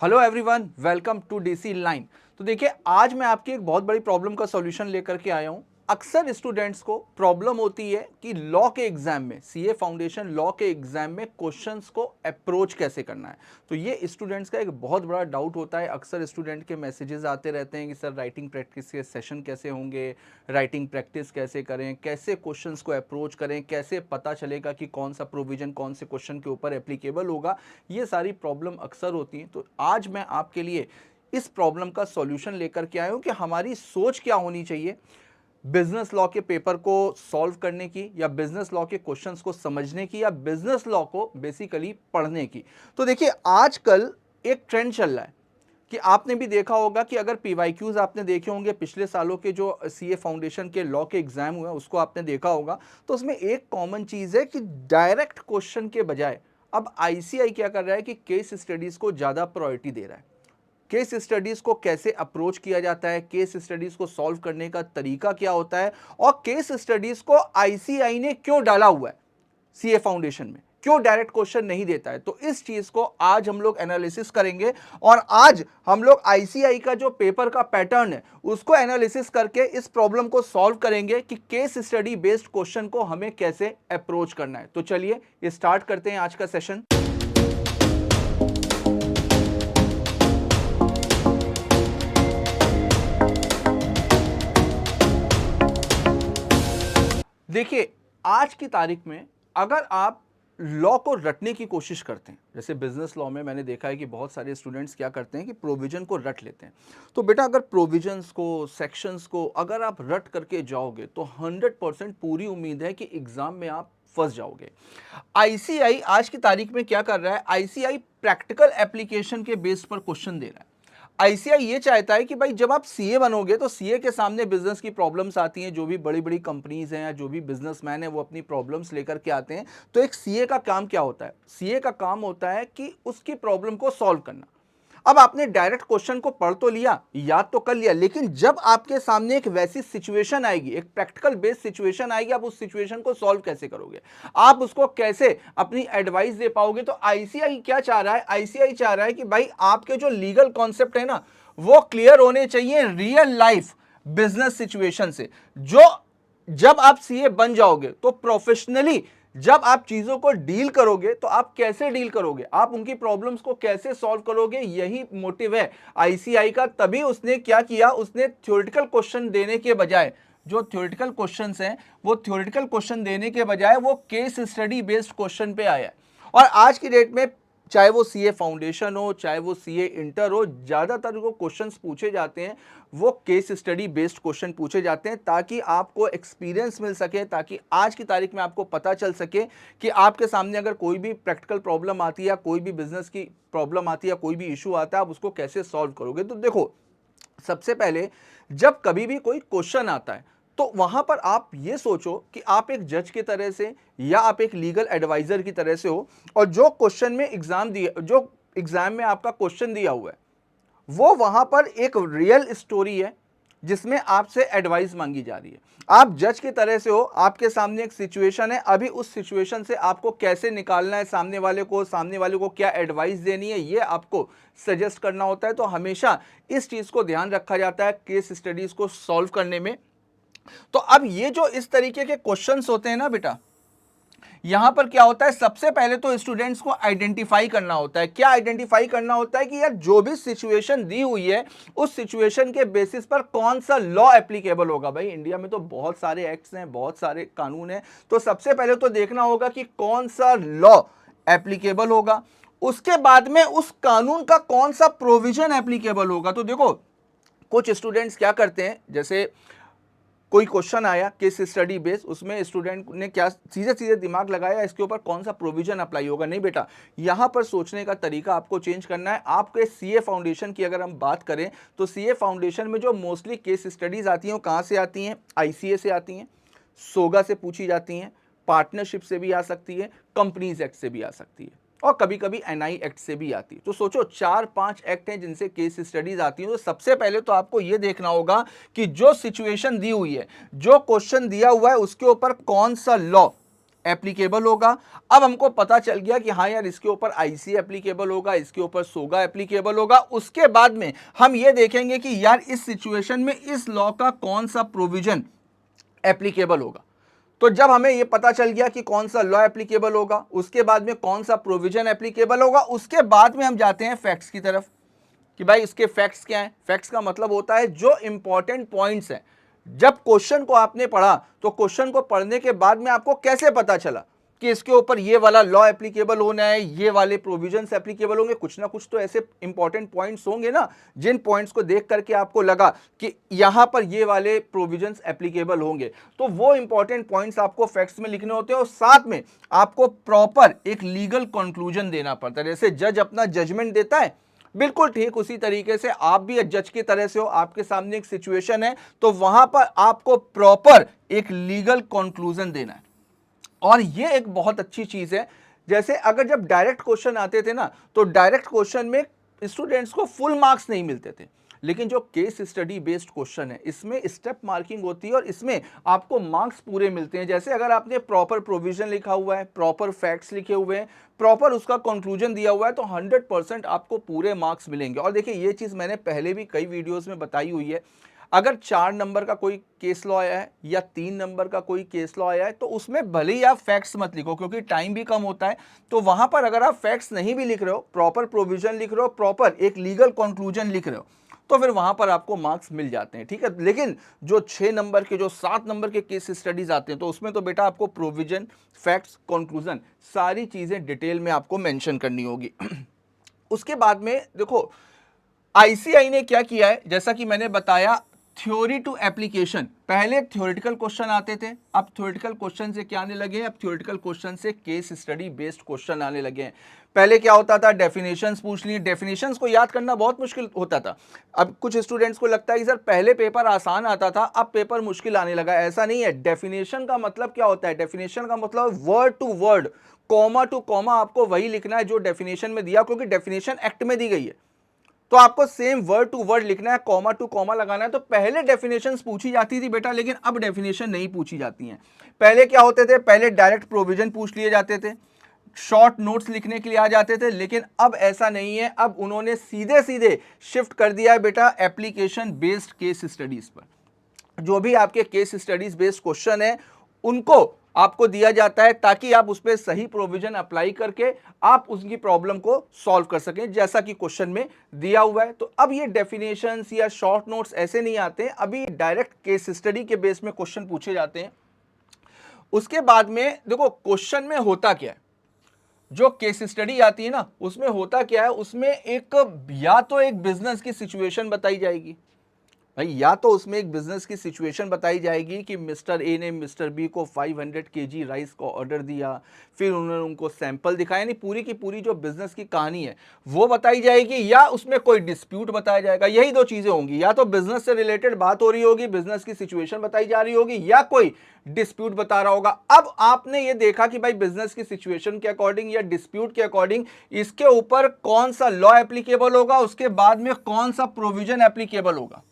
Hello everyone, welcome to DC line. तो देखिए, आज मैं आपकी एक बहुत बड़ी प्रॉब्लम का सॉल्यूशन लेकर के आया हूं। अक्सर स्टूडेंट्स को प्रॉब्लम होती है कि लॉ के एग्जाम में, सीए फाउंडेशन लॉ के एग्जाम में क्वेश्चंस को अप्रोच कैसे करना है। तो ये स्टूडेंट्स का एक बहुत बड़ा डाउट होता है। अक्सर स्टूडेंट के मैसेजेस आते रहते हैं कि सर राइटिंग प्रैक्टिस के सेशन कैसे होंगे, राइटिंग प्रैक्टिस कैसे करें, कैसे क्वेश्चंस को अप्रोच करें, कैसे पता चलेगा कि कौन सा प्रोविजन कौन से क्वेश्चन के ऊपर एप्लीकेबल होगा। ये सारी प्रॉब्लम अक्सर होती हैं। तो आज मैं आपके लिए इस प्रॉब्लम का सॉल्यूशन लेकर के आया हूं कि हमारी सोच क्या होनी चाहिए बिजनेस लॉ के पेपर को सॉल्व करने की, या बिजनेस लॉ के क्वेश्चंस को समझने की, या बिजनेस लॉ को बेसिकली पढ़ने की। तो देखिए, आजकल एक ट्रेंड चल रहा है कि आपने भी देखा होगा कि अगर पीवाईक्यूज आपने देखे होंगे, पिछले सालों के जो सीए फाउंडेशन के लॉ के एग्जाम हुए उसको आपने देखा होगा, तो उसमें एक कॉमन चीज है कि डायरेक्ट क्वेश्चन के बजाय अब आईसीआई क्या कर रहा है कि केस स्टडीज को ज्यादा प्रायोरिटी दे रहा है। केस स्टडीज को कैसे अप्रोच किया जाता है, केस स्टडीज को सॉल्व करने का तरीका क्या होता है, और केस स्टडीज को आईसीआई ने क्यों डाला हुआ है सीए फाउंडेशन में, क्यों डायरेक्ट क्वेश्चन नहीं देता है। तो इस चीज को आज हम लोग एनालिसिस करेंगे, और आज हम लोग आईसीआई का जो पेपर का पैटर्न है उसको एनालिसिस करके इस प्रॉब्लम को सॉल्व करेंगे कि केस स्टडी बेस्ड क्वेश्चन को हमें कैसे अप्रोच करना है। तो चलिए स्टार्ट करते हैं आज का सेशन। देखिए, आज की तारीख में अगर आप लॉ को रटने की कोशिश करते हैं, जैसे बिजनेस लॉ में मैंने देखा है कि बहुत सारे स्टूडेंट्स क्या करते हैं कि प्रोविजन को रट लेते हैं। तो बेटा, अगर प्रोविजंस को, सेक्शंस को अगर आप रट करके जाओगे तो 100% पूरी उम्मीद है कि एग्जाम में आप फंस जाओगे। आईसीआई आज की तारीख में क्या कर रहा है, आईसीआई प्रैक्टिकल एप्लीकेशन के बेस पर क्वेश्चन दे रहा है। आईसीआई ये चाहता है कि भाई जब आप सीए बनोगे तो सीए के सामने बिजनेस की प्रॉब्लम्स आती हैं, जो भी बड़ी बड़ी कंपनीज हैं या जो भी बिजनेसमैन है वो अपनी प्रॉब्लम्स लेकर के आते हैं। तो एक सीए का काम क्या होता है, सीए का काम होता है कि उसकी प्रॉब्लम को सॉल्व करना। अब आपने डायरेक्ट क्वेश्चन को पढ़ तो लिया, याद तो कर लिया, लेकिन जब आपके सामने एक वैसी सिचुएशन आएगी, एक प्रैक्टिकल बेस्ड सिचुएशन आएगी, आप उस सिचुएशन को सॉल्व कैसे करोगे, आप उसको कैसे अपनी एडवाइस दे पाओगे। तो आईसीआई क्या चाह रहा है, आईसीआई चाह रहा है कि भाई आपके जो लीगल कॉन्सेप्ट है ना, वो क्लियर होने चाहिए रियल लाइफ बिजनेस सिचुएशन से। जो जब आप सीए बन जाओगे तो प्रोफेशनली जब आप चीजों को डील करोगे तो आप कैसे डील करोगे, आप उनकी प्रॉब्लम्स को कैसे सॉल्व करोगे, यही मोटिव है आईसीआई का। तभी उसने क्या किया, उसने थ्योरेटिकल क्वेश्चन देने के बजाय, जो थ्योरेटिकल क्वेश्चंस हैं वो थ्योरेटिकल क्वेश्चन देने के बजाय वो केस स्टडी बेस्ड क्वेश्चन पे आया है। और आज की डेट में चाहे वो सीए फाउंडेशन हो, चाहे वो सीए इंटर हो, ज्यादातर जो क्वेश्चंस पूछे जाते हैं वो केस स्टडी बेस्ड क्वेश्चन पूछे जाते हैं, ताकि आपको एक्सपीरियंस मिल सके, ताकि आज की तारीख में आपको पता चल सके कि आपके सामने अगर कोई भी प्रैक्टिकल प्रॉब्लम आती है, या कोई भी बिजनेस की प्रॉब्लम आती है, या कोई भी इशू आता है, आप उसको कैसे सॉल्व करोगे। तो देखो, सबसे पहले जब कभी भी कोई क्वेश्चन आता है तो वहां पर आप ये सोचो कि आप एक जज की तरह से या आप एक लीगल एडवाइजर की तरह से हो, और जो क्वेश्चन में एग्जाम दिया, जो एग्जाम में आपका क्वेश्चन दिया हुआ है, वो वहां पर एक रियल स्टोरी है जिसमें आपसे एडवाइस मांगी जा रही है। आप जज की तरह से हो, आपके सामने एक सिचुएशन है, अभी उस सिचुएशन से आपको कैसे निकालना है, सामने वाले को क्या एडवाइस देनी है, ये आपको सजेस्ट करना होता है। तो हमेशा इस चीज को ध्यान रखा जाता है केस स्टडीज को सॉल्व करने में। तो अब ये जो इस तरीके के क्वेश्चंस होते हैं ना बेटा, यहां पर क्या होता है, सबसे पहले तो स्टूडेंट्स को आइडेंटिफाई करना होता है। क्या आइडेंटिफाई करना होता है कि यार जो भी सिचुएशन दी हुई है उस सिचुएशन के बेसिस पर कौन सा लॉ एप्लीकेबल होगा। भाई इंडिया में तो बहुत सारे एक्ट्स हैं, बहुत सारे कानून हैं, तो सबसे पहले तो देखना होगा कि कौन सा लॉ एप्लीकेबल होगा, उसके बाद में उस कानून का कौन सा प्रोविजन एप्लीकेबल होगा। तो देखो, कुछ स्टूडेंट्स क्या करते हैं, जैसे कोई क्वेश्चन आया केस स्टडी बेस, उसमें स्टूडेंट ने क्या सीधे सीधे दिमाग लगाया इसके ऊपर कौन सा प्रोविजन अप्लाई होगा। नहीं बेटा, यहां पर सोचने का तरीका आपको चेंज करना है। आपके सीए फाउंडेशन की अगर हम बात करें तो सीए फाउंडेशन में जो मोस्टली केस स्टडीज आती हैं वो कहां से आती हैं, आईसीए से आती हैं, सोगा से पूछी जाती हैं, पार्टनरशिप से भी आ सकती है, कंपनीज एक्ट से भी आ सकती है, और कभी कभी एनआई एक्ट से भी आती है। तो सोचो 4-5 एक्ट हैं जिनसे केस स्टडीज आती हैं। तो सबसे पहले तो आपको यह देखना होगा कि जो सिचुएशन दी हुई है, जो क्वेश्चन दिया हुआ है, उसके ऊपर कौन सा लॉ एप्लीकेबल होगा। अब हमको पता चल गया कि हाँ यार इसके ऊपर आईसी एप्लीकेबल होगा, इसके ऊपर सोगा एप्लीकेबल होगा। उसके बाद में हम ये देखेंगे कि यार इस सिचुएशन में इस लॉ का कौन सा प्रोविजन एप्लीकेबल होगा। तो जब हमें यह पता चल गया कि कौन सा लॉ एप्लीकेबल होगा, उसके बाद में कौन सा प्रोविजन एप्लीकेबल होगा, उसके बाद में हम जाते हैं फैक्ट्स की तरफ कि भाई इसके फैक्ट्स क्या हैं। फैक्ट्स का मतलब होता है जो इंपॉर्टेंट पॉइंट्स हैं। जब क्वेश्चन को आपने पढ़ा तो क्वेश्चन को पढ़ने के बाद में आपको कैसे पता चला कि इसके ऊपर ये वाला लॉ एप्लीकेबल होना है, ये वाले प्रोविजंस एप्लीकेबल होंगे। कुछ ना कुछ तो ऐसे इंपॉर्टेंट पॉइंट्स होंगे ना, जिन पॉइंट्स को देख करके आपको लगा कि यहां पर ये वाले प्रोविजंस एप्लीकेबल होंगे। तो वो इंपॉर्टेंट पॉइंट्स आपको फैक्ट्स में लिखने होते हैं और साथ में आपको प्रॉपर एक लीगल कंक्लूजन देना पड़ता है। जैसे जज अपना जजमेंट देता है, बिल्कुल ठीक उसी तरीके से आप भी जज की तरह से हो। आपके सामने एक सिचुएशन है तो वहां पर आपको प्रॉपर एक लीगल कंक्लूजन देना है। और ये एक बहुत अच्छी चीज है। जैसे अगर जब डायरेक्ट क्वेश्चन आते थे ना, तो डायरेक्ट क्वेश्चन में स्टूडेंट्स को फुल मार्क्स नहीं मिलते थे, लेकिन जो केस स्टडी बेस्ड क्वेश्चन है इसमें स्टेप मार्किंग होती है और इसमें आपको मार्क्स पूरे मिलते हैं। जैसे अगर आपने प्रॉपर प्रोविजन लिखा हुआ है, प्रॉपर फैक्ट्स लिखे हुए हैं, प्रॉपर उसका कंक्लूजन दिया हुआ है, तो 100% आपको पूरे मार्क्स मिलेंगे। और देखिए ये चीज मैंने पहले भी कई वीडियोस में बताई हुई है। अगर 4 नंबर का कोई केस लॉ आया है या 3 नंबर का कोई केस लॉ आया है, तो उसमें भले ही आप फैक्ट्स मत लिखो क्योंकि टाइम भी कम होता है। तो वहां पर अगर आप फैक्ट्स नहीं भी लिख रहे हो, प्रॉपर प्रोविजन लिख रहे हो, प्रॉपर एक लीगल कंक्लूजन लिख रहे हो, तो फिर वहां पर आपको मार्क्स मिल जाते हैं। ठीक है, लेकिन जो 6 नंबर के, जो 7 नंबर के केस स्टडीज आते हैं, तो उसमें तो बेटा आपको प्रोविजन, फैक्ट्स, कंक्लूजन सारी चीजें डिटेल में आपको मेंशन करनी होगी। उसके बाद में देखो आईसीआई ने क्या किया है, जैसा कि मैंने बताया थ्योरी टू एप्लीकेशन। पहले थ्योरेटिकल क्वेश्चन आते थे, अब थ्योरेटिकल क्वेश्चन से क्या आने लगे हैं, अब थ्योरेटिकल क्वेश्चन से केस स्टडी बेस्ड क्वेश्चन आने लगे हैं। पहले क्या होता था, डेफिनेशंस पूछ लिए, डेफिनेशंस को याद करना बहुत मुश्किल होता था। अब कुछ स्टूडेंट्स को लगता है कि सर पहले पेपर आसान आता था, अब पेपर मुश्किल आने लगा। ऐसा नहीं है। डेफिनेशन का मतलब क्या होता है, डेफिनेशन का मतलब word to word, comma to comma आपको वही लिखना है जो डेफिनेशन में दिया, क्योंकि डेफिनेशन एक्ट में दी गई है। तो आपको सेम वर्ड टू वर्ड लिखना है, कॉमा टू कॉमा लगाना है। तो पहले डेफिनेशंस पूछी जाती थी बेटा, लेकिन अब डेफिनेशन नहीं पूछी जाती हैं। पहले क्या होते थे, पहले डायरेक्ट प्रोविजन पूछ लिए जाते थे, शॉर्ट नोट्स लिखने के लिए आ जाते थे, लेकिन अब ऐसा नहीं है। अब उन्होंने सीधे सीधे शिफ्ट कर दिया है बेटा एप्लीकेशन बेस्ड केस स्टडीज पर। जो भी आपके केस स्टडीज बेस्ड क्वेश्चन है उनको आपको दिया जाता है ताकि आप उस पर सही प्रोविजन अप्लाई करके आप उसकी प्रॉब्लम को सॉल्व कर सकें, जैसा कि क्वेश्चन में दिया हुआ है। तो अब ये डेफिनेशंस या शॉर्ट नोट्स ऐसे नहीं आते हैं, अभी डायरेक्ट केस स्टडी के बेस में क्वेश्चन पूछे जाते हैं। उसके बाद में देखो क्वेश्चन में होता क्या है, जो केस स्टडी आती है ना उसमें होता क्या है, उसमें एक या तो एक बिजनेस की सिचुएशन बताई जाएगी भाई, या तो उसमें एक बिजनेस की सिचुएशन बताई जाएगी कि मिस्टर ए ने मिस्टर बी को 500 केजी राइस का ऑर्डर दिया, फिर उन्होंने उनको सैंपल दिखाया, यानी पूरी की पूरी जो बिजनेस की कहानी है वो बताई जाएगी, या उसमें कोई डिस्प्यूट बताया जाएगा। यही दो चीजें होंगी, या तो बिजनेस से रिलेटेड बात हो रही होगी, बिजनेस की सिचुएशन बताई जा रही होगी, या कोई डिस्प्यूट बता रहा होगा। अब आपने ये देखा कि भाई बिजनेस की सिचुएशन के अकॉर्डिंग या डिस्प्यूट के अकॉर्डिंग इसके ऊपर कौन सा लॉ एप्लीकेबल होगा, उसके बाद में कौन सा प्रोविजन एप्लीकेबल होगा।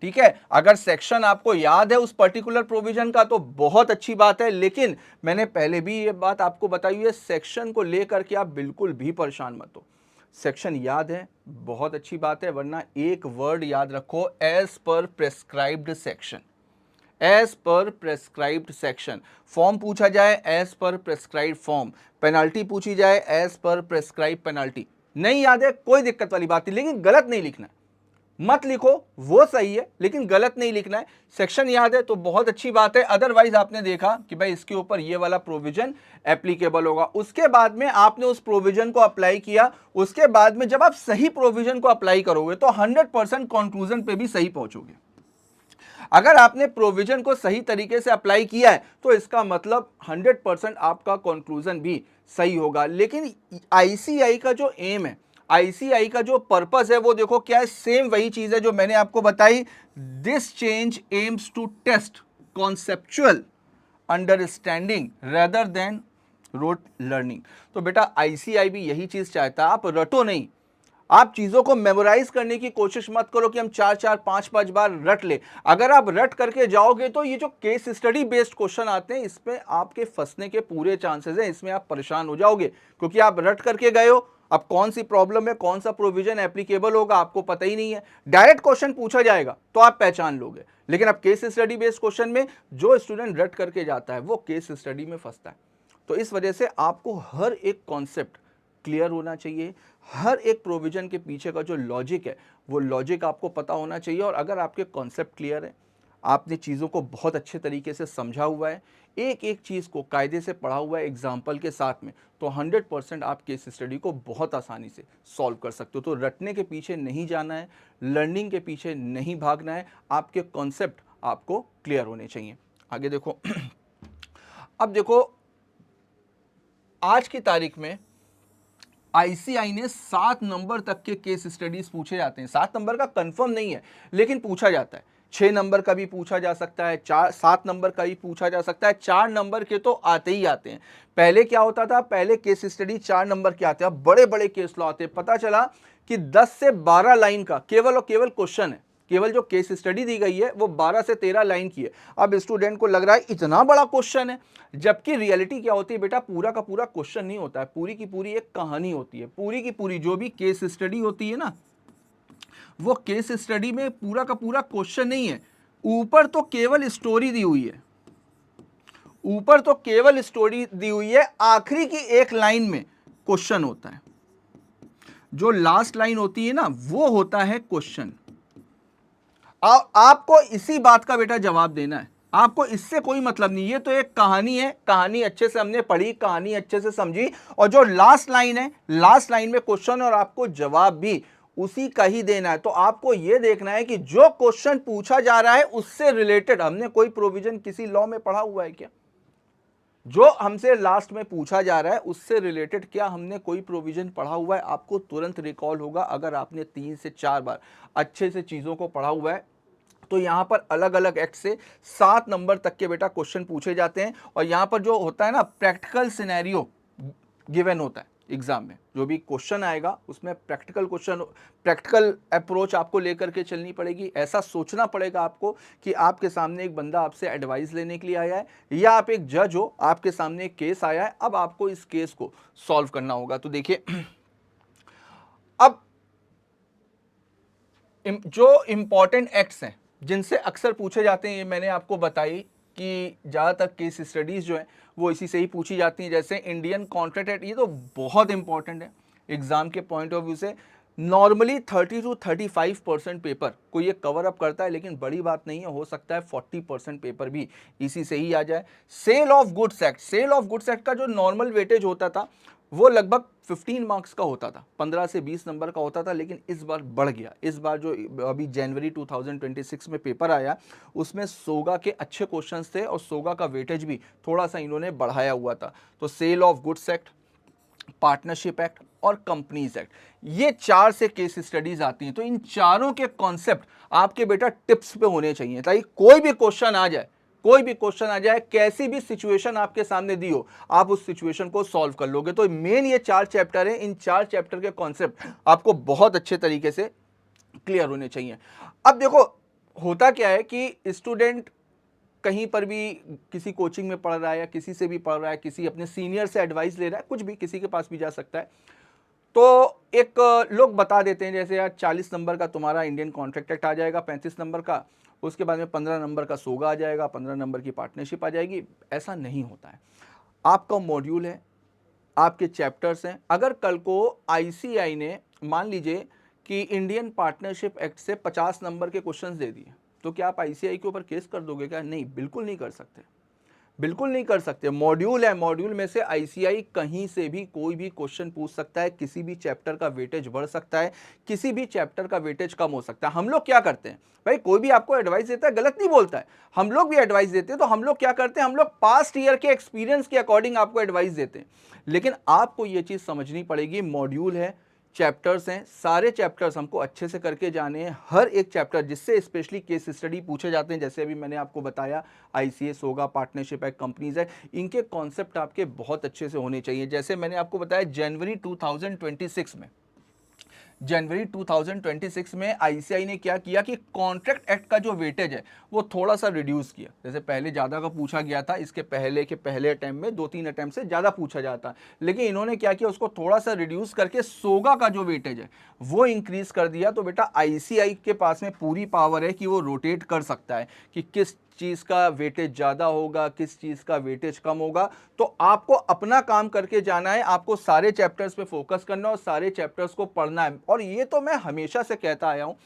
ठीक है, अगर सेक्शन आपको याद है उस पर्टिकुलर प्रोविजन का तो बहुत अच्छी बात है, लेकिन मैंने पहले भी ये बात आपको बताई हुई है, सेक्शन को लेकर के आप बिल्कुल भी परेशान मत हो। सेक्शन याद है बहुत अच्छी बात है, वरना एक वर्ड याद रखो, as per prescribed section. As per prescribed section. Form पूछा जाए as per prescribed form, penalty पूछी जाए एज पर प्रेस्क्राइब्ड पेनाल्टी। नहीं याद है कोई दिक्कत वाली बात नहीं, लेकिन गलत नहीं लिखना है। मत लिखो वो सही है, लेकिन गलत नहीं लिखना है। सेक्शन याद है तो बहुत अच्छी बात है, अदरवाइज आपने देखा कि भाई इसके ऊपर ये वाला प्रोविजन एप्लीकेबल होगा, उसके बाद में आपने उस प्रोविजन को अप्लाई किया, उसके बाद में जब आप सही प्रोविजन को अप्लाई करोगे तो 100% कंक्लूजन पे भी सही पहुंचोगे। अगर आपने प्रोविजन को सही तरीके से अप्लाई किया है तो इसका मतलब 100% आपका कंक्लूजन भी सही होगा। लेकिन आईसीआई का जो एम है, आईसीआई का जो पर्पस है वो देखो क्या है, सेम वही चीज है जो मैंने आपको बताई। This change aims to test conceptual understanding rather than rote learning. तो बेटा आईसीआई भी यही चीज चाहता है, आप रटो नहीं, आप चीजों को मेमोराइज करने की कोशिश मत करो कि हम 4-4 5-5 बार रट ले। अगर आप रट करके जाओगे तो ये जो केस स्टडी बेस्ड क्वेश्चन आते हैं इसमें आपके फंसने के पूरे चांसेस हैं, इसमें आप परेशान हो जाओगे क्योंकि आप रट करके गए हो। अब कौन सी प्रॉब्लम है, कौन सा प्रोविजन एप्लीकेबल होगा आपको पता ही नहीं है। डायरेक्ट क्वेश्चन पूछा जाएगा तो आप पहचान लोगे, लेकिन अब केस स्टडी बेस्ड क्वेश्चन में जो स्टूडेंट रट करके जाता है वो केस स्टडी में फंसता है। तो इस वजह से आपको हर एक कॉन्सेप्ट क्लियर होना चाहिए, हर एक प्रोविजन के पीछे का जो लॉजिक है वो लॉजिक आपको पता होना चाहिए। और अगर आपके कॉन्सेप्ट क्लियर है, आपने चीज़ों को बहुत अच्छे तरीके से समझा हुआ है, एक एक चीज़ को कायदे से पढ़ा हुआ है एग्जाम्पल के साथ में, तो 100% आप केस स्टडी को बहुत आसानी से सॉल्व कर सकते हो। तो रटने के पीछे नहीं जाना है, लर्निंग के पीछे नहीं भागना है, आपके कॉन्सेप्ट आपको क्लियर होने चाहिए। आगे देखो अब देखो आज की तारीख में आईसीआई ने 7 नंबर तक के केस स्टडीज पूछे जाते हैं। 7 नंबर का कंफर्म नहीं है लेकिन पूछा जाता है। 6 नंबर का भी पूछा जा सकता है, 7 नंबर का भी पूछा जा सकता है, 4 नंबर के तो आते ही आते हैं। पहले क्या होता था, पहले केस स्टडी 4 नंबर के आते हैं, बड़े बड़े केस लॉ आते हैं। पता चला कि 10 से 12 लाइन का केवल और केवल क्वेश्चन है, केवल जो केस स्टडी दी गई है वो 12 से 13 लाइन की है। अब स्टूडेंट को लग रहा है इतना बड़ा क्वेश्चन है, जबकि रियलिटी क्या होती है बेटा, पूरा का पूरा क्वेश्चन नहीं होता है, पूरी की पूरी एक कहानी होती है। पूरी की पूरी जो भी केस स्टडी होती है ना, वो केस स्टडी में पूरा का पूरा क्वेश्चन नहीं है, ऊपर तो केवल स्टोरी दी हुई है, ऊपर तो केवल स्टोरी दी हुई है, आखिरी की एक लाइन में क्वेश्चन होता है। जो लास्ट लाइन होती है ना वो होता है क्वेश्चन। आपको इसी बात का बेटा जवाब देना है, आपको इससे कोई मतलब नहीं। ये तो एक कहानी है, कहानी अच्छे से हमने पढ़ी, कहानी अच्छे से समझी, और जो लास्ट लाइन है, लास्ट लाइन में क्वेश्चन और आपको जवाब भी उसी का ही देना है। तो आपको यह देखना है कि जो क्वेश्चन पूछा जा रहा है उससे रिलेटेड हमने कोई प्रोविजन किसी लॉ में पढ़ा हुआ है क्या, जो हमसे लास्ट में पूछा जा रहा है उससे रिलेटेड क्या हमने कोई प्रोविजन पढ़ा हुआ है। आपको तुरंत रिकॉल होगा अगर आपने 3 से 4 बार अच्छे से चीज़ों को पढ़ा हुआ है। तो यहाँ पर अलग अलग एक्ट से 7 नंबर तक के बेटा क्वेश्चन पूछे जाते हैं, और यहाँ पर जो होता है ना प्रैक्टिकल सिनेरियो गिवन होता है एग्जाम में। जो भी क्वेश्चन आएगा उसमें प्रैक्टिकल क्वेश्चन, प्रैक्टिकल अप्रोच आपको लेकर के चलनी पड़ेगी। ऐसा सोचना पड़ेगा आपको कि आपके सामने एक बंदा आपसे एडवाइस लेने के लिए आया है, या आप एक जज हो, आपके सामने एक केस आया है, अब आपको इस केस को सॉल्व करना होगा। तो देखिए अब जो इंपॉर्टेंट एक्ट्स हैं जिनसे अक्सर पूछे जाते हैं, ये मैंने आपको बताई कि ज़्यादातर केस स्टडीज़ जो है वो इसी से ही पूछी जाती हैं। जैसे इंडियन कॉन्ट्रैक्ट एक्ट, ये तो बहुत इंपॉर्टेंट है एग्जाम के पॉइंट ऑफ व्यू से। नॉर्मली 30 to 35% पेपर को ये कवर अप करता है, लेकिन बड़ी बात नहीं है, हो सकता है 40% पेपर भी इसी से ही आ जाए। Sale of goods act, sale of goods act का जो नॉर्मल वेटेज होता था वो लगभग 15 मार्क्स का होता था, 15 से 20 नंबर का होता था, लेकिन इस बार बढ़ गया। इस बार जो अभी जनवरी 2026 में पेपर आया उसमें सोगा के अच्छे क्वेश्चंस थे और सोगा का वेटेज भी थोड़ा सा इन्होंने बढ़ाया हुआ था। तो sale of goods act, partnership act और कंपनीज एक्ट, ये 4 से केस स्टडीज आती हैं। तो इन चारों के कॉन्सेप्ट आपके बेटा टिप्स पे होने चाहिए, ताकि कोई भी क्वेश्चन आ जाए, कोई भी क्वेश्चन आ जाए, कैसी भी सिचुएशन आपके सामने दी हो, आप उस सिचुएशन को सॉल्व कर लोगे। तो मेन ये 4 चैप्टर हैं, इन 4 चैप्टर के कॉन्सेप्ट आपको बहुत अच्छे तरीके से क्लियर होने चाहिए। अब देखो होता क्या है कि स्टूडेंट कहीं पर भी किसी कोचिंग में पढ़ रहा है या किसी से भी पढ़ रहा है, किसी अपने सीनियर से एडवाइस ले रहा है, कुछ भी किसी के पास भी जा सकता है, तो एक लोग बता देते हैं जैसे यार 40 नंबर का तुम्हारा इंडियन कॉन्ट्रैक्ट एक्ट आ जाएगा, 35 नंबर का, उसके बाद में 15 नंबर का सोगा आ जाएगा, 15 नंबर की पार्टनरशिप आ जाएगी। ऐसा नहीं होता है। आपका मॉड्यूल है, आपके चैप्टर्स हैं। अगर कल को आईसीआई ने मान लीजिए कि इंडियन पार्टनरशिप एक्ट से 50 नंबर के क्वेश्चंस दे दिए, तो क्या आप आईसीआई के ऊपर केस कर दोगे क्या? नहीं, बिल्कुल नहीं कर सकते, बिल्कुल नहीं कर सकते। मॉड्यूल है, मॉड्यूल में से आईसीआई कहीं से भी कोई भी क्वेश्चन पूछ सकता है, किसी भी चैप्टर का वेटेज बढ़ सकता है, किसी भी चैप्टर का वेटेज कम हो सकता है। हम लोग क्या करते हैं भाई, कोई भी आपको एडवाइस देता है, गलत नहीं बोलता है, हम लोग भी एडवाइस देते हैं, तो हम लोग क्या करते हैं, हम लोग पास्ट ईयर के एक्सपीरियंस के अकॉर्डिंग आपको एडवाइस देते हैं। लेकिन आपको ये चीज समझनी पड़ेगी, मॉड्यूल है, चैप्टर्स हैं, सारे चैप्टर्स हमको अच्छे से करके जाने हैं। हर एक चैप्टर जिससे स्पेशली केस स्टडी पूछे जाते हैं, जैसे अभी मैंने आपको बताया आईसीएस होगा, पार्टनरशिप है, कंपनीज है, इनके कॉन्सेप्ट आपके बहुत अच्छे से होने चाहिए। जैसे मैंने आपको बताया जनवरी 2026 में, जनवरी 2026 में आईसीआई ने क्या किया कि कॉन्ट्रैक्ट एक्ट का जो वेटेज है वो थोड़ा सा रिड्यूस किया। जैसे पहले ज़्यादा का पूछा गया था, इसके पहले के पहले अटैम्प्ट में 2-3 अटैम्प्ट से ज़्यादा पूछा जाता, लेकिन इन्होंने क्या किया, उसको थोड़ा सा रिड्यूस करके सोगा का जो वेटेज है वो इंक्रीज कर दिया। तो बेटा आईसीआई के पास में पूरी पावर है कि वो रोटेट कर सकता है कि किस चीज़ का वेटेज ज़्यादा होगा, किस चीज़ का वेटेज कम होगा। तो आपको अपना काम करके जाना है, आपको सारे चैप्टर्स पे फोकस करना और सारे चैप्टर्स को पढ़ना है। और ये तो मैं हमेशा से कहता आया हूँ,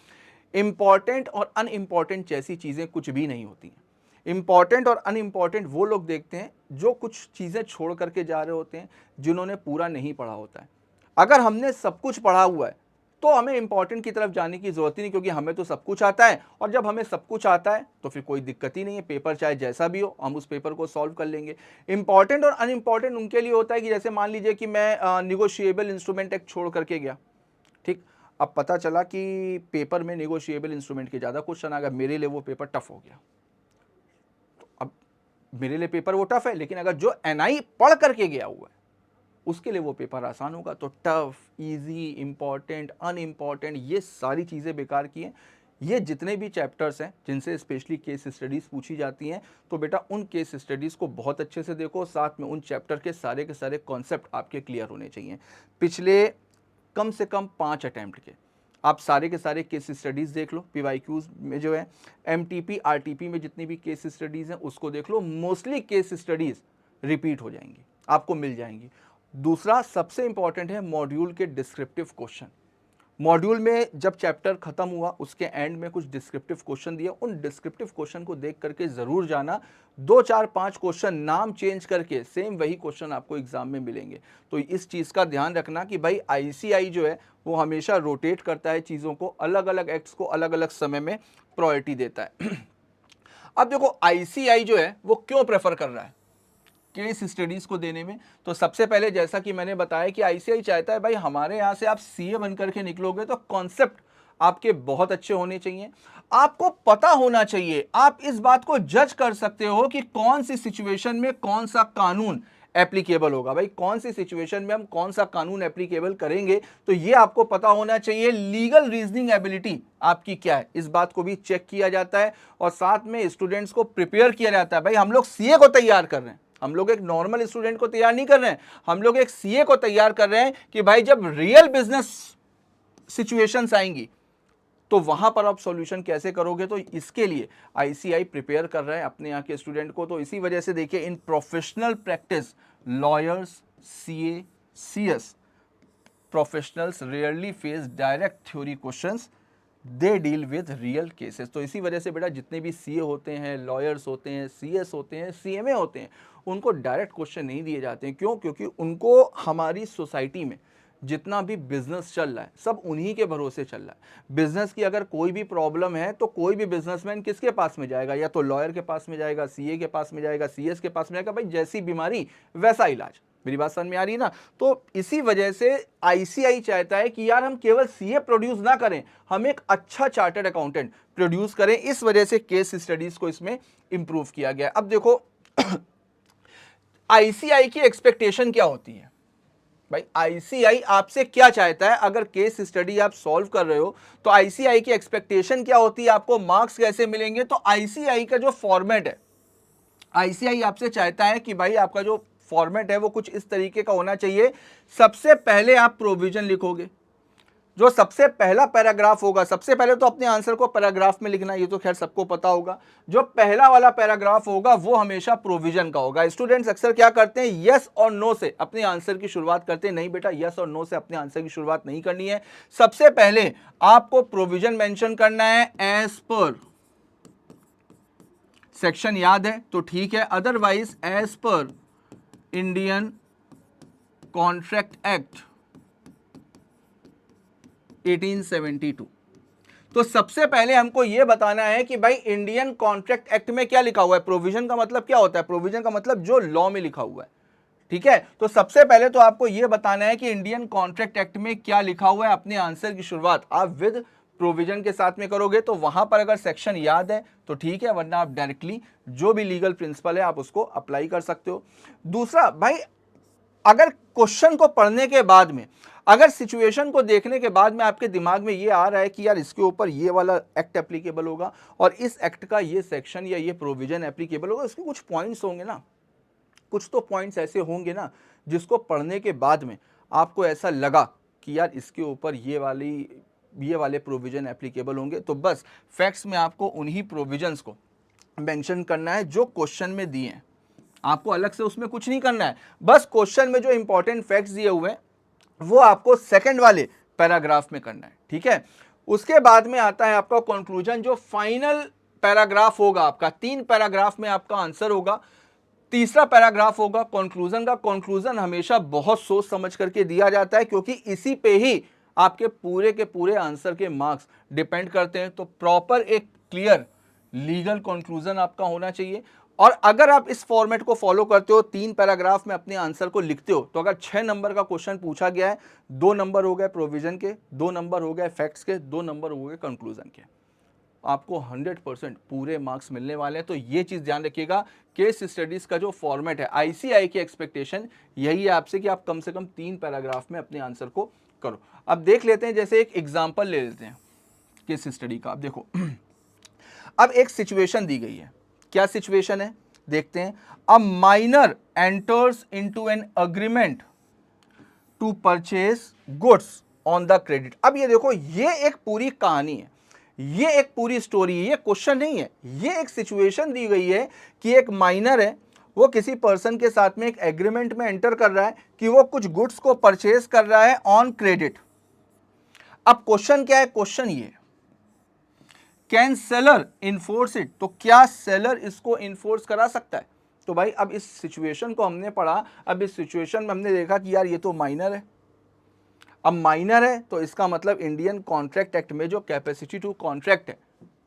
इंपॉर्टेंट और अनइम्पॉर्टेंट जैसी चीज़ें कुछ भी नहीं होती हैं। इंपॉर्टेंट और अनइम्पॉर्टेंट वो लोग देखते हैं जो कुछ चीज़ें छोड़ करके जा रहे होते हैं, जिन्होंने पूरा नहीं पढ़ा होता है। अगर हमने सब कुछ पढ़ा हुआ है तो हमें इंपॉर्टेंट की तरफ जाने की जरूरत ही नहीं, क्योंकि हमें तो सब कुछ आता है। और जब हमें सब कुछ आता है तो फिर कोई दिक्कत ही नहीं है, पेपर चाहे जैसा भी हो हम उस पेपर को सॉल्व कर लेंगे। इंपॉर्टेंट और अनइम्पॉर्टेंट उनके लिए होता है कि जैसे मान लीजिए कि मैं निगोशिएबल इंस्ट्रूमेंट एक्ट छोड़ करके गया, ठीक, अब पता चला कि पेपर में निगोशिएबल इंस्ट्रूमेंट के ज़्यादा क्वेश्चन आ गया, मेरे लिए वो पेपर टफ हो गया। तो अब मेरे लिए पेपर वो टफ है, लेकिन अगर जो एनआई पढ़ करके गया हुआ है उसके लिए वो पेपर आसान होगा। तो टफ, इजी, इंपॉर्टेंट, अनइम्पॉर्टेंट, ये सारी चीज़ें बेकार की हैं। ये जितने भी चैप्टर्स हैं जिनसे स्पेशली केस स्टडीज़ पूछी जाती हैं, तो बेटा उन केस स्टडीज़ को बहुत अच्छे से देखो, साथ में उन चैप्टर के सारे कॉन्सेप्ट आपके क्लियर होने चाहिए। पिछले कम से कम 5 अटैम्प्ट के आप सारे के सारे केस स्टडीज़ देख लो, पीवाईक्यूज में जो है, एमटीपी आरटीपी में जितनी भी केस स्टडीज़ हैं उसको देख लो। मोस्टली केस स्टडीज़ रिपीट हो जाएंगी, आपको मिल जाएंगी। दूसरा सबसे इंपॉर्टेंट है मॉड्यूल के डिस्क्रिप्टिव क्वेश्चन। मॉड्यूल में जब चैप्टर खत्म हुआ उसके एंड में कुछ डिस्क्रिप्टिव क्वेश्चन दिया, उन डिस्क्रिप्टिव क्वेश्चन को देख करके जरूर जाना। 2, 4, 5 क्वेश्चन नाम चेंज करके सेम वही क्वेश्चन आपको एग्जाम में मिलेंगे। तो इस चीज का ध्यान रखना कि भाई आईसीआई जो है वो हमेशा रोटेट करता है चीजों को, अलग अलग एक्ट्स को अलग अलग समय में प्रायोरिटी देता है। अब देखो आईसीआई जो है वो क्यों प्रेफर कर रहा है केस स्टडीज को देने में। तो सबसे पहले जैसा कि मैंने बताया कि आईसीआई चाहता है भाई हमारे यहाँ से आप सीए बनकर के निकलोगे तो कॉन्सेप्ट आपके बहुत अच्छे होने चाहिए, आपको पता होना चाहिए, आप इस बात को जज कर सकते हो कि कौन सी सिचुएशन में कौन सा कानून एप्लीकेबल होगा। भाई कौन सी सिचुएशन में हम कौन सा कानून एप्लीकेबल करेंगे, तो ये आपको पता होना चाहिए। लीगल रीजनिंग एबिलिटी आपकी क्या है, इस बात को भी चेक किया जाता है। और साथ में स्टूडेंट्स को प्रिपेयर किया जाता है। भाई हम लोग सीए को तैयार कर रहे हैं, हम लोग एक नॉर्मल स्टूडेंट को तैयार नहीं कर रहे हैं, हम लोग एक सीए को तैयार कर रहे हैं कि भाई जब रियल बिजनेस सिचुएशंस आएंगी तो वहां पर आप सॉल्यूशन कैसे करोगे। तो इसके लिए आईसीआई प्रिपेयर कर रहा है अपने यहाँ के स्टूडेंट को। तो इसी वजह से देखिए in professional practice lawyers, CA, CS professionals rarely face direct theory questions, they deal with real cases. तो इसी वजह से बेटा जितने भी सीए होते हैं, लॉयर्स होते हैं, सीएस होते हैं, सीएमए होते हैं, उनको डायरेक्ट क्वेश्चन नहीं दिए जाते हैं। क्यों? क्योंकि उनको हमारी सोसाइटी में जितना भी बिजनेस चल रहा है सब उन्हीं के भरोसे चल रहा है। बिजनेस की अगर कोई भी प्रॉब्लम है तो कोई भी बिजनेसमैन किसके पास में जाएगा, या तो लॉयर के पास में जाएगा, सीए के पास में जाएगा, सीएस के पास में जाएगा। भाई जैसी बीमारी वैसा इलाज। मेरी बात समझ में आ रही है ना। तो इसी वजह से आईसीआई चाहता है कि यार हम केवल सीए प्रोड्यूस ना करें, हम एक अच्छा चार्टर्ड अकाउंटेंट प्रोड्यूस करें। इस वजह से केस स्टडीज को इसमें इंप्रूव किया गया। अब देखो आईसीआई की एक्सपेक्टेशन क्या होती है। भाई आईसीआई आपसे क्या चाहता है, अगर केस स्टडी आप सॉल्व कर रहे हो तो आईसीआई की एक्सपेक्टेशन क्या होती है, आपको मार्क्स कैसे मिलेंगे। तो आईसीआई का जो फॉर्मेट है, आईसीआई आपसे चाहता है कि भाई आपका जो फॉर्मेट है वो कुछ इस तरीके का होना चाहिए। सबसे पहले आप प्रोविजन लिखोगे, जो सबसे पहला पैराग्राफ होगा, सबसे पहले तो अपने आंसर को पैराग्राफ में लिखना, ये तो खैर सबको पता होगा। जो पहला वाला पैराग्राफ होगा वो हमेशा प्रोविजन का होगा। स्टूडेंट्स अक्सर क्या करते हैं, यस और नो से अपने आंसर की शुरुआत करते हैं। नहीं बेटा, यस और नो से अपने आंसर की शुरुआत नहीं करनी है। सबसे पहले आपको प्रोविजन मेंशन करना है। एज पर सेक्शन याद है तो ठीक है, otherwise as per Indian contract act 1872। तो सबसे पहले हमको यह बताना है कि भाई इंडियन कॉन्ट्रैक्ट एक्ट में क्या लिखा हुआ है। प्रोविजन का मतलब क्या होता है, प्रोविजन का मतलब जो लॉ में लिखा हुआ है, ठीक है। तो सबसे पहले तो आपको यह बताना है कि इंडियन कॉन्ट्रैक्ट एक्ट में क्या लिखा हुआ है। अपने आंसर की शुरुआत आप विद प्रोविजन के साथ में करोगे, तो वहां पर अगर सेक्शन याद है तो ठीक है, वरना आप डायरेक्टली जो भी लीगल प्रिंसिपल है आप उसको अप्लाई कर सकते हो। दूसरा, भाई अगर क्वेश्चन को पढ़ने के बाद में अगर सिचुएशन को देखने के बाद में आपके दिमाग में ये आ रहा है कि यार इसके ऊपर ये वाला एक्ट एप्लीकेबल होगा और इस एक्ट का ये सेक्शन या ये प्रोविजन एप्लीकेबल होगा, इसके कुछ पॉइंट्स होंगे ना, कुछ तो पॉइंट्स ऐसे होंगे ना जिसको पढ़ने के बाद में आपको ऐसा लगा कि यार इसके ऊपर ये वाले प्रोविजन एप्लीकेबल होंगे, तो बस फैक्ट्स में आपको उन्हीं प्रोविजंस को मेंशन करना है जो क्वेश्चन में दिए हैं। आपको अलग से उसमें कुछ नहीं करना है, बस क्वेश्चन में जो इंपॉर्टेंट फैक्ट्स दिए हुए हैं वो आपको सेकंड वाले पैराग्राफ में करना है, ठीक है। उसके बाद में आता है आपका कंक्लूजन, जो फाइनल पैराग्राफ होगा आपका, 3 पैराग्राफ में आपका आंसर होगा, तीसरा पैराग्राफ होगा कंक्लूजन का। कंक्लूजन हमेशा बहुत सोच समझ करके दिया जाता है क्योंकि इसी पे ही आपके पूरे के पूरे आंसर के मार्क्स डिपेंड करते हैं। तो प्रॉपर एक क्लियर लीगल कंक्लूजन आपका होना चाहिए। और अगर आप इस फॉर्मेट को फॉलो करते हो, 3 पैराग्राफ में अपने आंसर को लिखते हो, तो अगर 6 नंबर का क्वेश्चन पूछा गया है, 2 नंबर हो गए प्रोविजन के, 2 नंबर हो गए फैक्ट्स के, 2 नंबर हो गए कंक्लूजन के, आपको 100% पूरे मार्क्स मिलने वाले हैं। तो ये चीज़ ध्यान रखिएगा, केस स्टडीज़ का जो फॉर्मेट है, आईसीआई की एक्सपेक्टेशन यही है आपसे कि आप कम से कम 3 पैराग्राफ में अपने आंसर को करो। अब देख लेते हैं, जैसे एक एग्जाम्पल ले लेते हैं केस स्टडी का। अब देखो अब एक सिचुएशन दी गई है, क्या सिचुएशन है देखते हैं। A minor enters into an agreement to purchase goods on the credit. अब ये देखो, ये एक पूरी कहानी है, ये एक पूरी स्टोरी है, ये क्वेश्चन नहीं है, ये एक सिचुएशन दी गई है कि एक माइनर है, वो किसी पर्सन के साथ में एक एग्रीमेंट में एंटर कर रहा है कि वो कुछ गुड्स को परचेज कर रहा है ऑन क्रेडिट। अब क्वेश्चन क्या है, क्वेश्चन ये, कैन सेलर इन्फोर्स इट, तो क्या सेलर इसको इन्फोर्स करा सकता है। तो भाई अब इस सिचुएशन को हमने पढ़ा, अब इस सिचुएशन में हमने देखा कि यार ये तो माइनर है। अब माइनर है तो इसका मतलब इंडियन कॉन्ट्रैक्ट एक्ट में जो कैपेसिटी टू कॉन्ट्रैक्ट है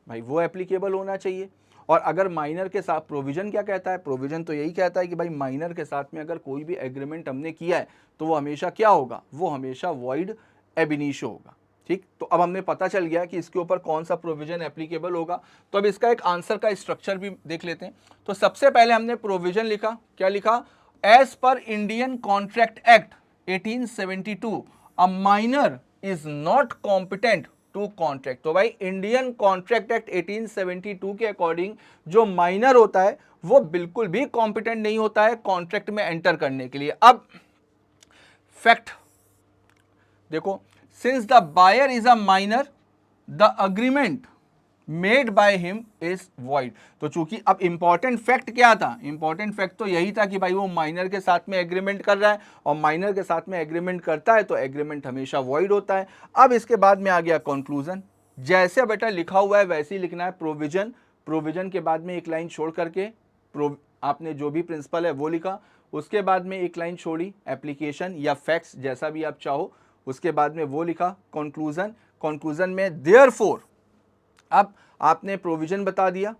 भाई वो एप्लीकेबल होना चाहिए। और अगर माइनर के साथ प्रोविजन क्या कहता है, प्रोविजन तो यही कहता है कि भाई माइनर के साथ में अगर कोई भी एग्रीमेंट हमने किया है तो वो हमेशा क्या होगा, वो हमेशा वॉइड एब इनिशियो होगा, ठीक। तो अब हमने पता चल गया कि इसके ऊपर कौन सा प्रोविजन एप्लीकेबल होगा। तो अब इसका एक आंसर का स्ट्रक्चर भी देख लेते हैं। तो सबसे पहले हमने प्रोविजन लिखा, क्या लिखा, as per Indian contract act 1872 a minor is not competent to contract. तो भाई इंडियन कॉन्ट्रैक्ट एक्ट 1872 के अकॉर्डिंग जो माइनर होता है वो बिल्कुल भी कॉम्पिटेंट नहीं होता है कॉन्ट्रैक्ट में एंटर करने के लिए। अब फैक्ट देखो, since the buyer is a minor the agreement made by him is void. तो चूंकि अब इंपॉर्टेंट फैक्ट क्या था, इंपॉर्टेंट फैक्ट तो यही था कि भाई वो माइनर के साथ में एग्रीमेंट कर रहा है और माइनर के साथ में एग्रीमेंट करता है तो एग्रीमेंट हमेशा वॉइड होता है। अब इसके बाद में आ गया कंक्लूजन, जैसे बेटा लिखा हुआ है वैसे ही लिखना है। प्रोविजन, प्रोविजन के बाद में एक लाइन छोड़ करके आपने जो भी प्रिंसिपल है वो लिखा, उसके बाद में एक लाइन छोड़ी एप्लीकेशन या फैक्ट्स जैसा भी आप चाहो, उसके बाद में वो लिखा कंक्लूजन। कंक्लूजन में देयरफॉर, अब आपने प्रोविजन बता दिया,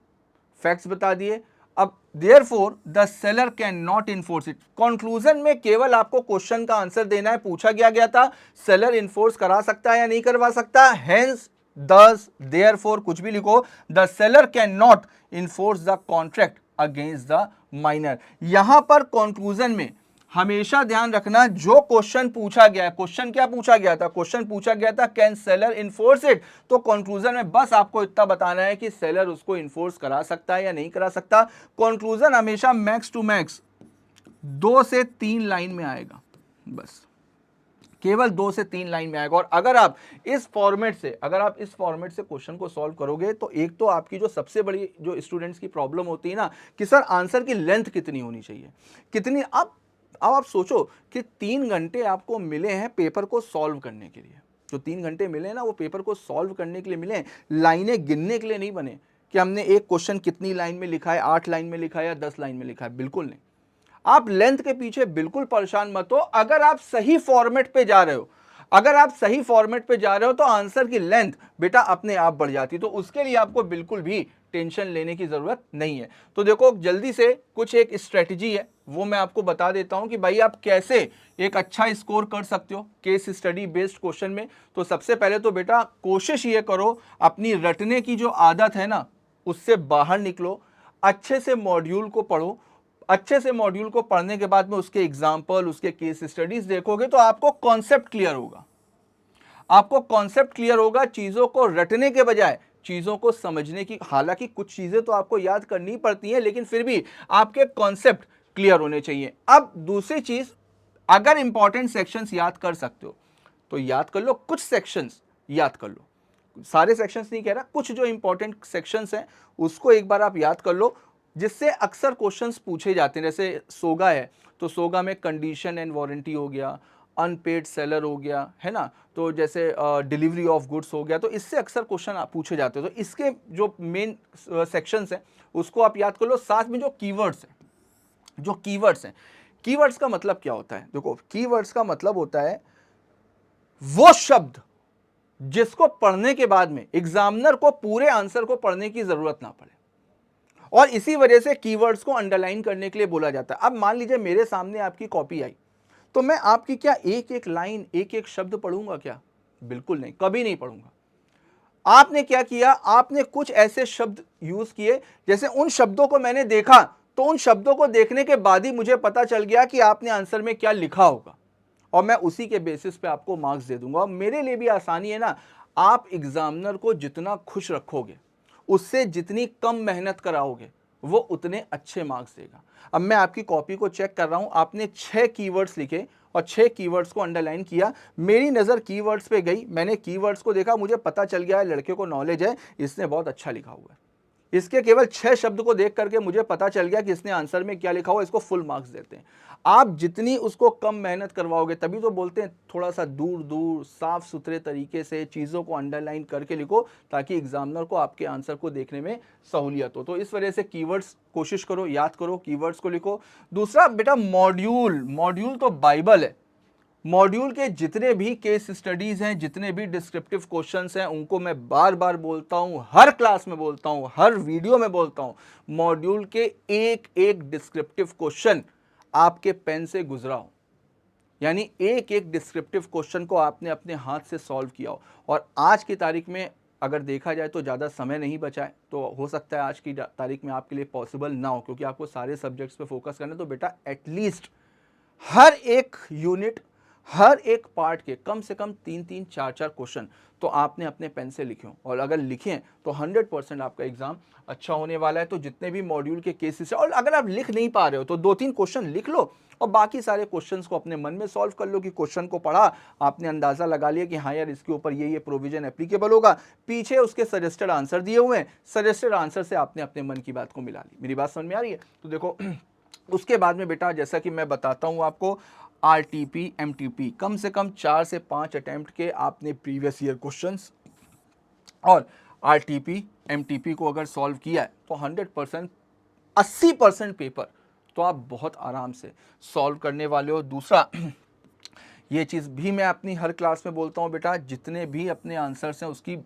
फैक्ट्स बता दिए, अब therefore the seller can not enforce it. Conclusion में केवल आपको क्वेश्चन का आंसर देना है, पूछा गया था सेलर इन्फोर्स करा सकता है या नहीं करवा सकता, हेंस दस देयरफॉर कुछ भी लिखो, the seller can not enforce the contract against the minor. यहां पर कंक्लूजन में हमेशा ध्यान रखना जो क्वेश्चन पूछा गया है, क्वेश्चन क्या पूछा गया था, क्वेश्चन पूछा गया था कैन सेलर इन्फोर्स इट। तो कंक्लूजन में बस आपको इतना बताना है कि सेलर उसको इन्फोर्स करा सकता है या नहीं करा सकता। कंक्लूजन हमेशा मैक्स टू मैक्स 2 से 3 लाइन में आएगा, बस केवल 2 से 3 लाइन में आएगा। और अगर आप इस फॉर्मेट से क्वेश्चन को सॉल्व करोगे तो एक तो आपकी जो सबसे बड़ी जो स्टूडेंट्स की प्रॉब्लम होती है ना कि सर आंसर की लेंथ कितनी होनी चाहिए, कितनी। अब आप सोचो कि 3 घंटे आपको मिले हैं पेपर को सॉल्व करने के लिए, जो 3 घंटे मिले ना वो पेपर को सॉल्व करने के लिए मिले हैं, लाइनें गिनने के लिए नहीं बने कि हमने एक क्वेश्चन कितनी लाइन में लिखा है, 8 लाइन में लिखा है या 10 लाइन में लिखा है, बिल्कुल नहीं। आप लेंथ के पीछे बिल्कुल परेशान मत हो। अगर आप सही फॉर्मेट पे जा रहे हो, तो आंसर की लेंथ बेटा अपने आप बढ़ जाती, तो उसके लिए आपको बिल्कुल भी टेंशन लेने की जरूरत नहीं है। तो देखो जल्दी से कुछ एक स्ट्रेटजी है वो मैं आपको बता देता हूं कि भाई आप कैसे एक अच्छा स्कोर कर सकते हो केस स्टडी बेस्ड क्वेश्चन में। तो सबसे पहले तो बेटा कोशिश ये करो अपनी रटने की जो आदत है ना उससे बाहर निकलो, अच्छे से मॉड्यूल को पढ़ो, अच्छे से मॉड्यूल को पढ़ने के बाद में उसके एग्जाम्पल, उसके केस स्टडीज देखोगे तो आपको कॉन्सेप्ट क्लियर होगा। आपको कॉन्सेप्ट क्लियर होगा, चीजों को रटने के बजाय चीजों को समझने की। हालांकि कुछ चीजें तो आपको याद करनी पड़ती हैं, लेकिन फिर भी आपके कॉन्सेप्ट क्लियर होने चाहिए। अब दूसरी चीज, अगर इंपॉर्टेंट सेक्शंस याद कर सकते हो तो याद कर लो, कुछ सेक्शंस याद कर लो, सारे सेक्शंस नहीं कह रहा, कुछ जो इंपॉर्टेंट सेक्शंस हैं उसको एक बार आप याद कर लो, जिससे अक्सर क्वेश्चंस पूछे जाते हैं। जैसे सोगा है तो सोगा में कंडीशन एंड वारंटी हो गया, अनपेड सेलर हो गया, है ना, तो जैसे डिलीवरी ऑफ गुड्स हो गया, तो इससे अक्सर क्वेश्चन पूछे जाते हैं। तो इसके जो मेन सेक्शंस हैं उसको आप याद कर लो। साथ में जो कीवर्ड्स हैं, जो कीवर्ड्स हैं, कीवर्ड्स का मतलब क्या होता है? देखो, कीवर्ड्स का मतलब होता है वो शब्द जिसको पढ़ने के बाद में एग्जामिनर को पूरे आंसर को पढ़ने की जरूरत ना पड़े, और इसी वजह से कीवर्ड्स को अंडरलाइन करने के लिए बोला जाता है। अब मान लीजिए मेरे सामने आपकी कॉपी आई, तो मैं आपकी क्या एक एक लाइन, एक एक शब्द पढ़ूंगा क्या? बिल्कुल नहीं, कभी नहीं पढ़ूंगा। आपने क्या किया, आपने कुछ ऐसे शब्द यूज किए, जैसे उन शब्दों को मैंने देखा तो उन शब्दों को देखने के बाद ही मुझे पता चल गया कि आपने आंसर में क्या लिखा होगा, और मैं उसी के बेसिस पे आपको मार्क्स दे दूंगा। और मेरे लिए भी आसानी है ना, आप एग्जामिनर को जितना खुश रखोगे, उससे जितनी कम मेहनत कराओगे, वो उतने अच्छे मार्क्स देगा। अब मैं आपकी कॉपी को चेक कर रहा हूं, आपने 6 कीवर्ड्स लिखे और 6 कीवर्ड्स को अंडरलाइन किया। मेरी नज़र कीवर्ड्स पे गई, मैंने कीवर्ड्स को देखा, मुझे पता चल गया है लड़के को नॉलेज है, इसने बहुत अच्छा लिखा हुआ है। इसके केवल 6 शब्द को देख करके मुझे पता चल गया कि इसने आंसर में क्या लिखा हुआ, इसको फुल मार्क्स देते हैं। आप जितनी उसको कम मेहनत करवाओगे, तभी तो बोलते हैं थोड़ा सा दूर दूर साफ सुथरे तरीके से चीज़ों को अंडरलाइन करके लिखो, ताकि एग्जामिनर को आपके आंसर को देखने में सहूलियत हो। तो इस वजह से कीवर्ड्स कोशिश करो, याद करो, कीवर्ड्स को लिखो। दूसरा बेटा, मॉड्यूल, मॉड्यूल तो बाइबल है। मॉड्यूल के जितने भी केस स्टडीज हैं, जितने भी डिस्क्रिप्टिव क्वेश्चंस हैं, उनको मैं बार बार बोलता हूं, हर क्लास में बोलता हूं, हर वीडियो में बोलता हूं, मॉड्यूल के एक एक डिस्क्रिप्टिव क्वेश्चन आपके पेन से गुजरा हो, यानी एक एक डिस्क्रिप्टिव क्वेश्चन को आपने अपने हाथ से सॉल्व किया हो। और आज की तारीख में अगर देखा जाए तो ज़्यादा समय नहीं बचा है, तो हो सकता है आज की तारीख में आपके लिए पॉसिबल ना हो, क्योंकि आपको सारे सब्जेक्ट्स पे फोकस करना है। तो बेटा एटलीस्ट हर एक यूनिट, हर एक पार्ट के कम से कम 3-3, 4-4 क्वेश्चन तो आपने अपने पेन से लिखे हो, और अगर लिखे तो 100% आपका एग्जाम अच्छा होने वाला है। तो जितने भी मॉड्यूल के केसेस है, और अगर आप लिख नहीं पा रहे हो तो 2-3 क्वेश्चन लिख लो, और बाकी सारे क्वेश्चंस को अपने मन में सॉल्व कर लो। कि क्वेश्चन को पढ़ा, आपने अंदाजा लगा लिया कि हाँ यार इसके ऊपर ये प्रोविजन एप्लीकेबल होगा, पीछे उसके सजेस्टेड आंसर दिए हुए हैं, सजेस्टेड आंसर से आपने अपने मन की बात को मिला ली। मेरी बात समझ में आ रही है? तो देखो उसके बाद में बेटा, जैसा कि मैं बताता हूँ आपको, आरटीपी, एमटीपी, कम से कम 4 से 5 अटेम्प्ट के आपने प्रीवियस ईयर क्वेश्चंस और आरटीपी, एमटीपी को अगर सॉल्व किया है तो 100%, 80% पेपर तो आप बहुत आराम से सॉल्व करने वाले हो। दूसरा, ये चीज़ भी मैं अपनी हर क्लास में बोलता हूँ बेटा, जितने भी अपने आंसर्स हैं उसकी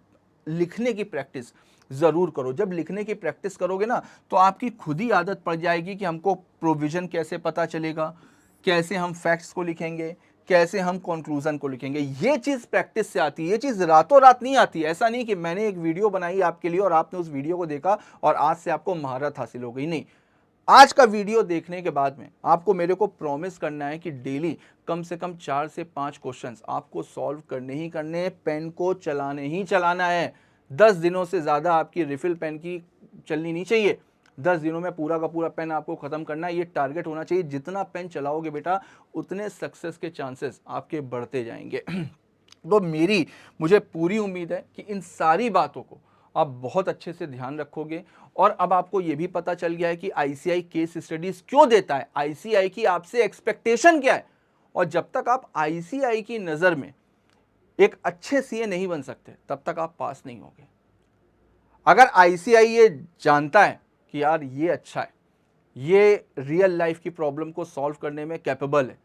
लिखने की प्रैक्टिस ज़रूर करो। जब लिखने की प्रैक्टिस करोगे ना, तो आपकी खुद ही आदत पड़ जाएगी कि हमको प्रोविज़न कैसे पता चलेगा, कैसे हम फैक्ट्स को लिखेंगे, कैसे हम कंक्लूजन को लिखेंगे। ये चीज़ प्रैक्टिस से आती है, ये चीज़ रातों रात नहीं आती है। ऐसा नहीं कि मैंने एक वीडियो बनाई आपके लिए और आपने उस वीडियो को देखा और आज से आपको महारत हासिल हो गई, नहीं। आज का वीडियो देखने के बाद में आपको मेरे को प्रॉमिस करना है कि डेली कम से कम 4 से 5 क्वेश्चंस आपको सॉल्व करने ही करने हैं, पेन को चलाने ही चलाना है। 10 दिनों से ज़्यादा आपकी रिफिल पेन की चलनी नहीं चाहिए। 10 दिनों में पूरा का पूरा पेन आपको ख़त्म करना है, ये टारगेट होना चाहिए। जितना पेन चलाओगे बेटा, उतने सक्सेस के चांसेस आपके बढ़ते जाएंगे। तो मुझे पूरी उम्मीद है कि इन सारी बातों को आप बहुत अच्छे से ध्यान रखोगे। और अब आपको ये भी पता चल गया है कि आईसीआई केस स्टडीज क्यों देता है, आईसीआई की आपसे एक्सपेक्टेशन क्या है। और जब तक आप आईसीआई की नज़र में एक अच्छे सीए नहीं बन सकते, तब तक आप पास नहीं होगे। अगर आईसीआई ये जानता है कि यार ये अच्छा है, ये रियल लाइफ की प्रॉब्लम को सॉल्व करने में कैपेबल है,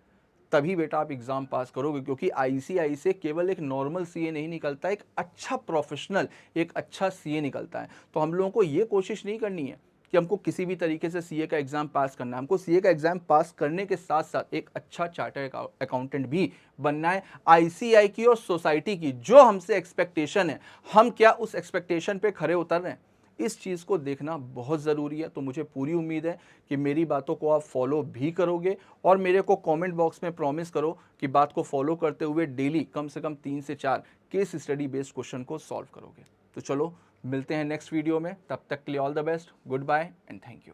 तभी बेटा आप एग्जाम पास करोगे। क्योंकि आईसीआई से केवल एक नॉर्मल सीए नहीं निकलता, एक अच्छा प्रोफेशनल, एक अच्छा सीए निकलता है। तो हम लोगों को ये कोशिश नहीं करनी है कि हमको किसी भी तरीके से सीए का एग्जाम पास करना है। हमको सीए का एग्जाम पास करने के साथ साथ एक अच्छा चार्टर्ड अकाउंटेंट भी बनना है। आईसीआई की और सोसाइटी की जो हमसे एक्सपेक्टेशन है, हम क्या उस एक्सपेक्टेशन पे खरे उतर रहे हैं? इस चीज़ को देखना बहुत ज़रूरी है। तो मुझे पूरी उम्मीद है कि मेरी बातों को आप फॉलो भी करोगे और मेरे को कमेंट बॉक्स में प्रॉमिस करो कि बात को फॉलो करते हुए डेली कम से कम 3 से 4 केस स्टडी बेस्ड क्वेश्चन को सॉल्व करोगे। तो चलो मिलते हैं नेक्स्ट वीडियो में, तब तक के लिए all the best, goodbye and thank you.